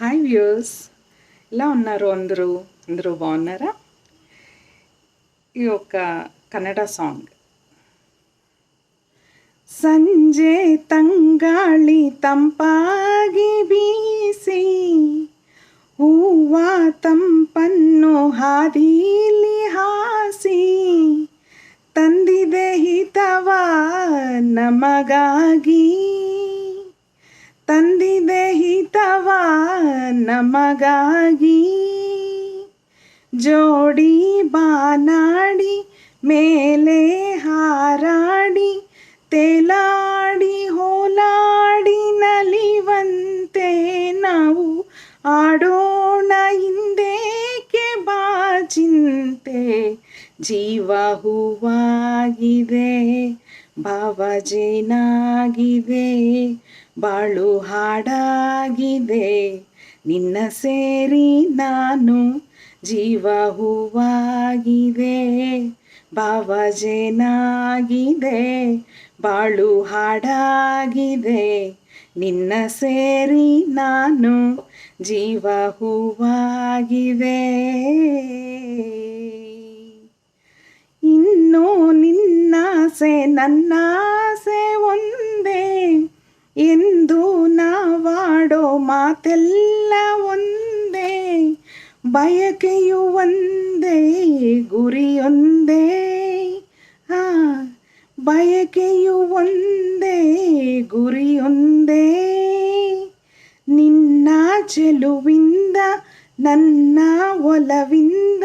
Hi viewers, ఎలా ఉన్నారు అందరూ బాగున్నారా? ఈ యొక్క కన్నడ సాంగ్. ಸಂಜೆ ತಂಗಾಳಿ ತಂಪಾಗಿ ಬೀಸಿ ಹೂವ ತಂಪನ್ನು ಹಾದಿಲಿ ಹಾಸಿ ತಂದಿದೆ ಹಿತವ ನಮಗಾಗಿ, ತಂದಿದೆ ಹಿತವ ನಮಗಾಗಿ. ಜೋಡಿ ಬಾನಾಡಿ ಮೇಲೆ ಹಾರಾಡಿ ತೇಲಾಡಿ ಹೋಲಾಡಿ ನಲಿವಂತೆ ನಾವು ಆಡೋಣ ಹಿಂದೇಕೆ ಬಾಚಿಂತೆ. ಜೀವ ಹೂವಾಗಿದೆ, ಭಾವ ಜೇನಾಗಿದೆ, ಬಾಳು ಹಾಡಾಗಿದೆ, ನಿನ್ನ ಸೇರಿ ನಾನು. ಜೀವ ಹೂವಾಗಿದೆ, ಭಾವ ಜೇನಾಗಿದೆ, ಬಾಳು ಹಾಡಾಗಿದೆ, ನಿನ್ನ ಸೇರಿ ನಾನು. ಜೀವ ಹೂವಾಗಿದೆ. ಇನ್ನೂ ನಿನ್ನಾಸೆ ನನ್ನಾಸೆ ಒಂದೇ ಎಂದು ನಾವಾಡೋ ಮಾತೆಲ್ಲ ಒಂದೇ. ಬಯಕೆಯು ಒಂದೇ ಗುರಿಯೊಂದೇ, ಬಯಕೆಯು ಒಂದೇ ಗುರಿಯೊಂದೇ. ನಿನ್ನ ಚೆಲುವಿಂದ ನನ್ನ ಒಲವಿಂದ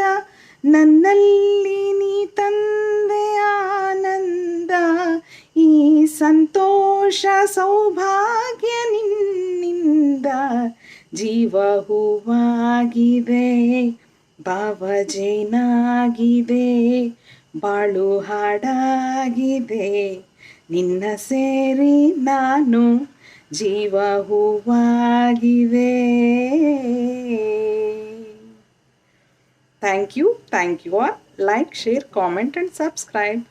ನನ್ನಲ್ಲಿ ನೀ ತಂದೆ ಆನಂದ. ಈ ಸಂತೋಷ ಸೌಭಾಗ್ಯ ನಿನ್ನಿಂದ. ಜೀವ ಹೂವಾಗಿದೆ, ಭಾವ ಜೇನಾಗಿದೆ, ಬಾಳು ಹಾಡಾಗಿದೆ, ನಿನ್ನ ಸೇರಿ ನಾನು. ಜೀವ ಹೂವಾಗಿದೆ. Thank you all. Like, share, comment and subscribe.